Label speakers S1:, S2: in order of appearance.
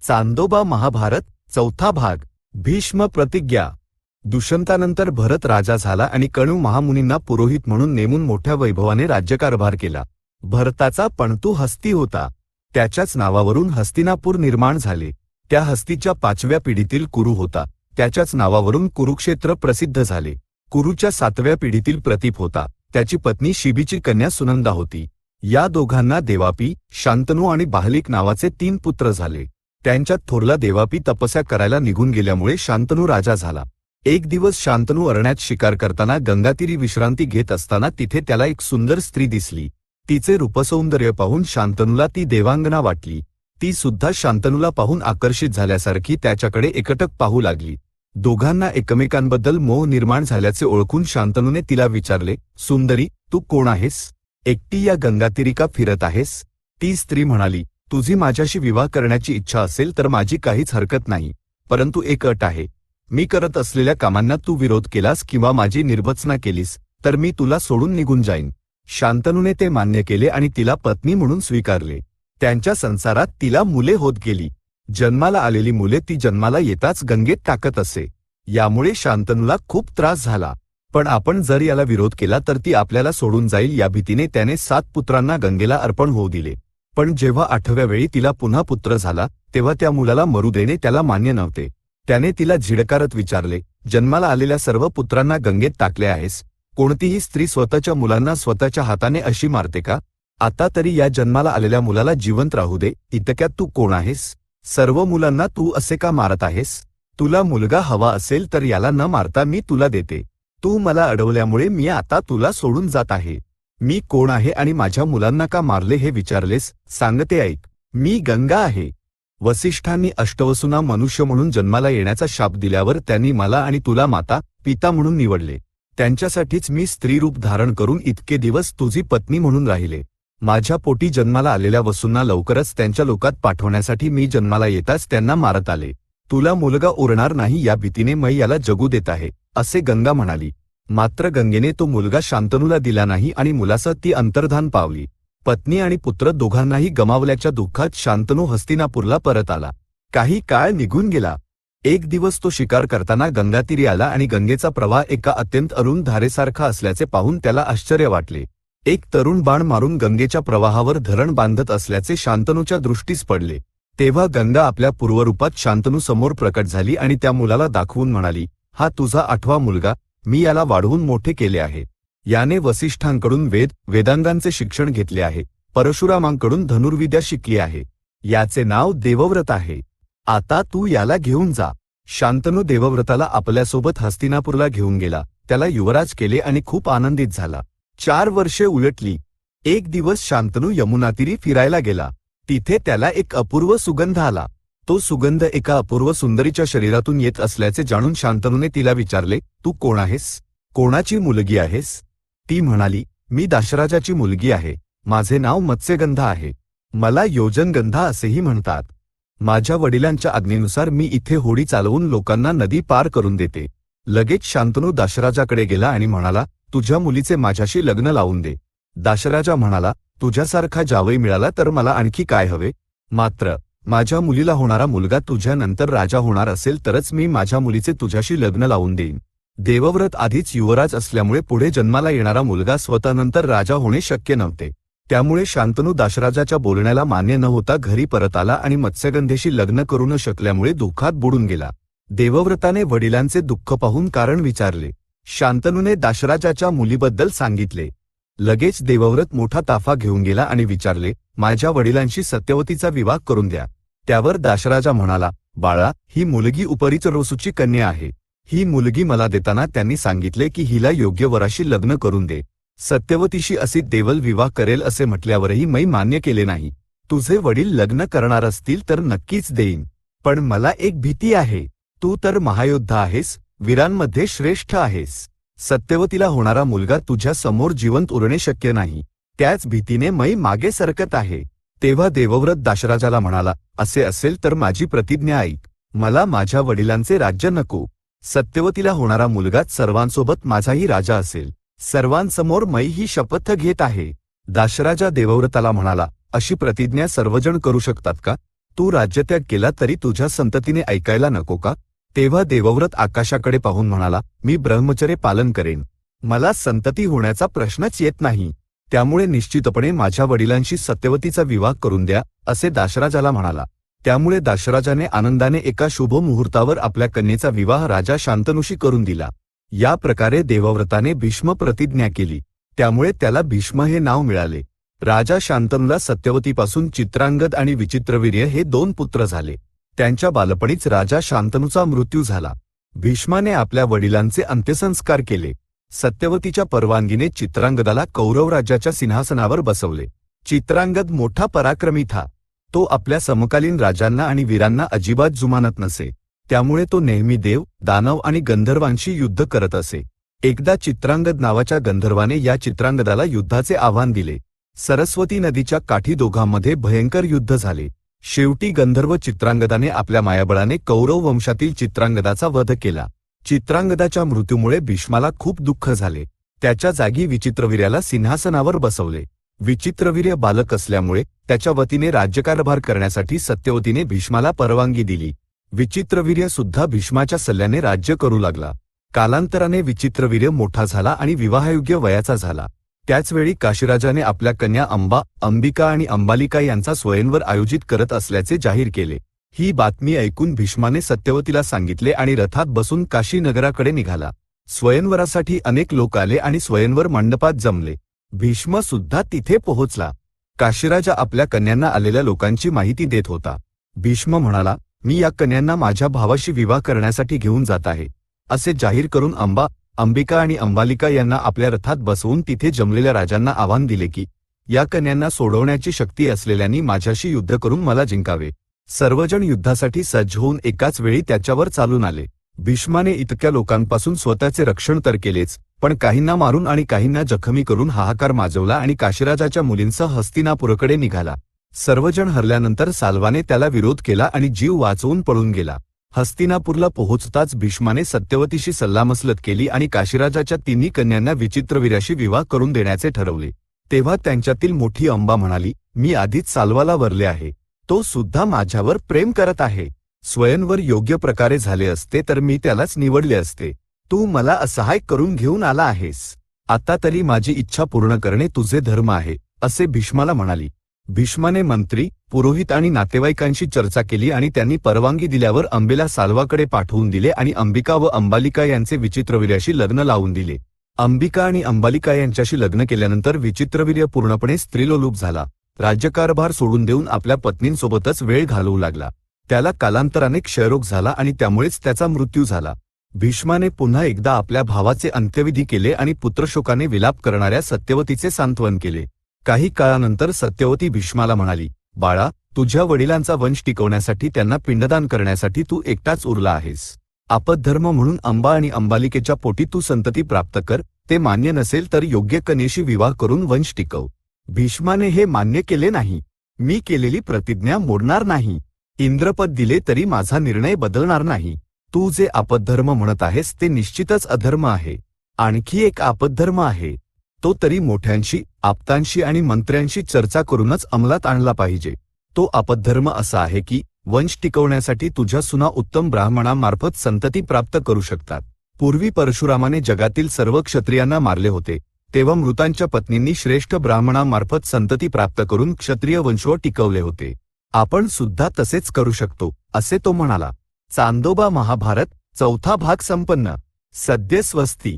S1: चांदोबा महाभारत चौथा भाग। भीष्म प्रतिज्ञा। दुष्यंतानंतर भरत राजा झाला आणि कणू महामुनींना पुरोहित म्हणून नेमून मोठ्या वैभवाने राज्यकारभार केला। भरताचा पणतू हस्ती होता, त्याच्याच नावावरून हस्तिनापूर निर्माण झाले। त्या हस्तीच्या 5व्या पिढीतील कुरु होता, त्याच्याच नावावरून कुरुक्षेत्र प्रसिद्ध झाले। कुरुच्या 7व्या पिढीतील प्रतीप होता, त्याची पत्नी शिबीची कन्या सुनंदा होती। या दोघांना देवापी, शांतनू आणि बाहलिक नावाचे 3 पुत्र झाले। त्यांच्यात थोरला देवापी तपस्या करायला निघून गेल्यामुळे शांतनू राजा झाला। एक दिवस शांतनू अरण्यात शिकार करताना गंगातीरी विश्रांती घेत असताना तिथे त्याला एक सुंदर स्त्री दिसली। तिचे रूपसौंदर्य पाहून शांतनूला ती देवांगना वाटली। ती सुद्धा शांतनूला पाहून आकर्षित झाल्यासारखी त्याच्याकडे एकटक पाहू लागली। दोघांना एकमेकांबद्दल मोह निर्माण झाल्याचे ओळखून शांतनूने तिला विचारले, सुंदरी, तू कोण आहेस? एकटी या गंगातीरी का फिरत आहेस? ती स्त्री म्हणाली, तुझी माझ्याशी विवाह करण्याची इच्छा असेल तर माझी काहीच हरकत नाही, परंतु एक अट आहे। मी करत असलेल्या कामांना तू विरोध केलास किंवा माझी निर्भत्सना केलीस तर मी तुला सोडून निघून जाईन। शांतनूने ते मान्य केले आणि तिला पत्नी म्हणून स्वीकारले। त्यांच्या संसारात तिला मुले होत गेली। जन्माला आलेली मुले ती जन्माला येताच गंगेत टाकत असे। यामुळे शांतनूला खूप त्रास झाला, पण आपण जर याला विरोध केला तर ती आपल्याला सोडून जाईल या भीतीने त्याने 7 पुत्रांना गंगेला अर्पण होऊ दिले। पण जेव्हा 8व्या वेळी तिला पुन्हा पुत्र झाला तेव्हा त्या मुलाला मरू देणे त्याला मान्य नव्हते। त्याने तिला झिडकारत विचारले, जन्माला आलेल्या सर्व पुत्रांना गंगेत टाकले आहेस? कोणतीही स्त्री स्वतःच्या मुलांना स्वतःच्या हाताने अशी मारते का? आता तरी या जन्माला आलेल्या मुलाला जिवंत राहू दे। इतक्यात तू कोण आहेस? सर्व मुलांना तू असे का मारत आहेस? तुला मुलगा हवा असेल तर याला न मारता मी तुला देते। तू मला अडवल्यामुळे मी आता तुला सोडून जात आहे। मी कोण आहे आणि माझ्या मुलांना का मारले हे विचारलेस? सांगते ऐक, मी गंगा आहे। वसिष्ठांनी अष्टवसूंना मनुष्य म्हणून जन्माला येण्याचा शाप दिल्यावर त्यांनी मला आणि तुला माता पिता म्हणून निवडले। त्यांच्यासाठीच मी स्त्रीरूप धारण करून इतके दिवस तुझी पत्नी म्हणून राहिले। माझ्या पोटी जन्माला आलेल्या वसूंना लवकरच त्यांच्या लोकात पाठवण्यासाठी मी जन्माला येताच त्यांना मारत आले। तुला मुलगा उरणार नाही या भीतीने मी याला जगू देत आहे, असे गंगा म्हणाली। मात्र गंगेने तो मुलगा शांतनूला दिला नाही आणि मुलासह ती अंतर्धान पावली। पत्नी आणि पुत्र दोघांनाही गमावल्याच्या दुःखात शांतनू हस्तिनापूरला परत आला। काही काळ निघून गेला। एक दिवस तो शिकार करताना गंगातीरी आला आणि गंगेचा प्रवाह एका अत्यंत अरुण धारेसारखा असल्याचे पाहून त्याला आश्चर्य वाटले। एक तरुण बाण मारून गंगेच्या प्रवाहावर धरण बांधत असल्याचे शांतनूच्या दृष्टीस पडले। तेव्हा गंगा आपल्या पूर्वरूपात शांतनू समोर प्रकट झाली आणि त्या मुलाला दाखवून म्हणाली, हा तुझा 8वा मुलगा, मी याला वाढवून मोठे केले आहे। याने वसिष्ठांकडून वेदांगांचे शिक्षण घेतले आहे, परशुरामांकडून धनुर्विद्या शिकली आहे। याचे नाव देवव्रत आहे। आता तू याला घेऊन जा। शांतनू देवव्रताला आपल्यासोबत हस्तिनापूरला घेऊन गेला, त्याला युवराज केले आणि खूप आनंदित झाला। 4 वर्षे उलटली। एक दिवस शांतनू यमुनातीरी फिरायला गेला। तिथे त्याला एक अपूर्व सुगंध आला। तो सुगंध एका अपूर्व सुंदरीच्या शरीरातून येत असल्याचे जाणून शांतनूने तिला विचारले, तू कोण आहेस? कोणाची मुलगी आहेस? ती म्हणाली, मी दाशराजाची मुलगी आहे। माझे नाव मत्स्यगंधा आहे। मला योजनगंधा असेही म्हणतात। माझ्या वडिलांच्या आज्ञेनुसार मी इथे होडी चालवून लोकांना नदी पार करून देते। लगेच शांतनू दाशराजाकडे गेला आणि म्हणाला, तुझ्या मुलीचे माझ्याशी लग्न लावून दे। दाशराजा म्हणाला, तुझ्यासारखा जावई मिळाला तर मला आणखी काय हवे? मात्र माझ्या मुलीला होणारा मुलगा तुझ्यानंतर राजा होणार असेल तरच मी माझ्या मुलीचे तुझ्याशी लग्न लावून देईन। देवव्रत आधीच युवराज असल्यामुळे पुढे जन्माला येणारा मुलगा स्वतःनंतर राजा होणे शक्य नव्हते। त्यामुळे शांतनू दाशराजाच्या बोलण्याला मान्य न होता घरी परत आला आणि मत्स्यगंधेशी लग्न करू न शकल्यामुळे दुःखात बुडून गेला। देवव्रताने वडिलांचे दुःख पाहून कारण विचारले। शांतनूने दाशराजाच्या मुलीबद्दल सांगितले। लगेच देवव्रत मोठा ताफा घेऊन गेला आणि विचारले, माझ्या वडिलांशी सत्यवतीचा विवाह करून द्या। त्यावर दाशराजा म्हणाला, बाळा, ही मुलगी उपरिचरोसूची कन्या आहे। ही मुलगी मला देताना त्यांनी सांगितले की हिला योग्य वराशी लग्न करून दे। सत्यवतीशी अशी देवल विवाह करेल असे म्हटल्यावरही मी मान्य केले नाही। तुझे वडील लग्न करणार असतील तर नक्कीच देईन, पण मला एक भीती आहे। तू तर महायोद्धा आहेस, वीरांमध्ये श्रेष्ठ आहेस। सत्यवतीला होणारा मुलगा तुझ्या समोर जिवंत उरणे शक्य नाही, त्याच भीतीने मी मागे सरकत आहे। तेव्हा देवव्रत दाशराजाला म्हणाला, असे असेल तर माझी प्रतिज्ञा ऐक। मला माझ्या वडिलांचे राज्य नको। सत्यवतीला होणारा मुलगा सर्वांसोबत माझाही राजा असेल। सर्वांसमोर मी ही शपथ घेत आहे। दाशराजा देवव्रताला म्हणाला, अशी प्रतिज्ञा सर्वजण करू शकतात का? तू राज्यत्याग केला तरी तुझ्या संततीने ऐकायला नको का? तेव्हा देवव्रत आकाशाकडे पाहून म्हणाला, मी ब्रह्मचर्य पालन करेन. मला संतती होण्याचा प्रश्नच येत नाही. त्यामुळे निश्चितपणे माझ्या वडिलांशी सत्यवतीचा विवाह करून द्या, असे दाशराजाला म्हणाला. त्यामुळे दाशराजाने आनंदाने एका शुभ मुहूर्तावर आपल्या कन्येचा विवाह राजा शांतनूशी करून दिला. या प्रकारे देवव्रताने भीष्म प्रतिज्ञा केली. त्यामुळे त्याला भीष्म हे नाव मिळाले. राजा शांतनूला सत्यवतीपासून चित्रांगद आणि विचित्रवीर्य हे 2 पुत्र झाले. त्यांच्या बालपणीच राजा शांतनूचा मृत्यू झाला. भीष्माने आपल्या वडिलांचे अंत्यसंस्कार केले. सत्यवतीच्या परवानगीने चित्रांगदाला कौरव राज्याच्या सिंहासनावर बसवले. चित्रांगद मोठा पराक्रमी था. तो आपल्या समकालीन राजांना आणि वीरांना अजिबात जुमानत नसे. त्यामुळे तो नेहमी देव, दानव आणि गंधर्वांशी युद्ध करत असे. एकदा चित्रांगद नावाच्या गंधर्वाने या चित्रांगदाला युद्धाचे आव्हान दिले. सरस्वती नदीच्या काठी दोघांमध्ये भयंकर युद्ध झाले. शेवटी गंधर्व चित्रांगदाने आपल्या मायाबळाने कौरव वंशातील चित्रांगदाचा वध केला. चित्रांगदाच्या मृत्यूमुळे भीष्माला खूप दुःख झाले. त्याच्या जागी विचित्रवीर्याला सिंहासनावर बसवले. विचित्रवीर्य बालक असल्यामुळे त्याच्या वतीने राज्यकारभार करण्यासाठी सत्यवतीने भीष्माला परवानगी दिली. विचित्रवीर्य सुद्धा भीष्माच्या सल्ल्याने राज्य करू लागला. कालांतराने विचित्रवीर्य मोठा झाला आणि विवाहयोग्य वयाचा झाला. त्याचवेळी काशीराजाने आपल्या कन्या अंबा, अंबिका आणि अंबालिका यांचा स्वयंवर आयोजित करत असल्याचे जाहीर केले. ही बातमी ऐकून भीष्माने सत्यवतीला सांगितले आणि रथात बसून काशी नगराकडे निघाला. स्वयंवरासाठी अनेक लोक आले आणि स्वयंवर मंडपात जमले. भीष्म सुद्धा तिथे पोहोचला. काशीराजा आपल्या कन्यांना आलेल्या लोकांची माहिती देत होता. भीष्म म्हणाला, मी या कन्यांना माझ्या भावाशी विवाह करण्यासाठी घेऊन जात आहे, असे जाहीर करून अंबा, अंबिका आणि अंबालिका यांना आपल्या रथात बसवून तिथे जमलेल्या राजांना आव्हान दिले की या कन्यांना सोडवण्याची शक्ती असलेल्यांनी माझ्याशी युद्ध करून मला जिंकावे. सर्वजण युद्धासाठी सज्ज होऊन एकाच वेळी त्याच्यावर चालून आले. भीष्माने इतक्या लोकांपासून स्वतःचे रक्षण तर केलेच, पण काहींना मारून आणि काहींना जखमी करून हाहाकार माजवला आणि काशीराजाच्या मुलींसह हस्तिनापुराकडे निघाला. सर्वजण हरल्यानंतर साल्वाने त्याला विरोध केला आणि जीव वाचवून पळून गेला. हस्तिनापूरला पोहोचताच भीष्माने सत्यवतीशी सल्लामसलत केली आणि काशीराजाच्या 3 कन्यांना विचित्रवीर्याशी विवाह करून देण्याचे ठरवले. तेव्हा त्यांच्यातील मोठी अंबा म्हणाली, मी आधीच साल्वाला वरले आहे. तो सुद्धा माझ्यावर प्रेम करत आहे. स्वयंवर योग्य प्रकारे झाले असते तर मी त्यालाच निवडले असते. तू मला असहाय करून घेऊन आला आहेस. आता तरी माझी इच्छा पूर्ण करणे तुझे धर्म आहे, असे भीष्माला म्हणाली. भीष्माने मंत्री, पुरोहित आणि नातेवाईकांशी चर्चा केली आणि त्यांनी परवानगी दिल्यावर अंबेला साल्वाकडे पाठवून दिले आणि अंबिका व अंबालिका यांचे विचित्रवीर्याशी लग्न लावून दिले. अंबिका आणि अंबालिका यांच्याशी लग्न केल्यानंतर विचित्रवीर्य पूर्णपणे स्त्रीलोलूप झाला. राज्यकारभार सोडून देऊन आपल्या पत्नींसोबतच वेळ घालवू लागला. त्याला कालांतराने क्षयरोग झाला आणि त्यामुळेच त्याचा मृत्यू झाला. भीष्माने पुन्हा एकदा आपल्या भावाचे अंत्यविधी केले आणि पुत्रशोकाने विलाप करणाऱ्या सत्यवतीचे सांत्वन केले. काही काळानंतर सत्यवती भीष्माला म्हणाली, बाळा, तुझ्या वडिलांचा वंश टिकवण्यासाठी त्यांना पिंडदान करण्यासाठी तू एकटाच उरला आहेस. आपद्धर्म म्हणून अंबा आणि अंबालिकेच्या पोटी तू संतती प्राप्त कर. ते मान्य नसेल तर योग्य कन्येशी विवाह करून वंश टिकव. भीष्माने हे मान्य केले नाही. मी केलेली प्रतिज्ञा मोडणार नाही. इंद्रपद दिले तरी माझा निर्णय बदलणार नाही. तू जे आपद्धर्म म्हणत आहेस ते निश्चितच अधर्म आहे. आणखी एक आपद्धर्म आहे. तो तरी मोठ्यांशी, आप्तांशी आणि मंत्र्यांशी चर्चा करूनच अंमलात आणला पाहिजे. तो आपद्धर्म असा आहे की वंश टिकवण्यासाठी तुझ्या सुना उत्तम ब्राह्मणांमार्फत संतती प्राप्त करू शकतात. पूर्वी परशुरामाने जगातील सर्व क्षत्रियांना मारले होते, तेव्हा मृतांच्या पत्नींनी श्रेष्ठ ब्राह्मणांमार्फत संतती प्राप्त करून क्षत्रिय वंश टिकवले होते. आपण सुद्धा तसेच करू शकतो, असे तो म्हणाला. चांदोबा महाभारत 4था भाग संपन्न. सद्य स्वस्ती.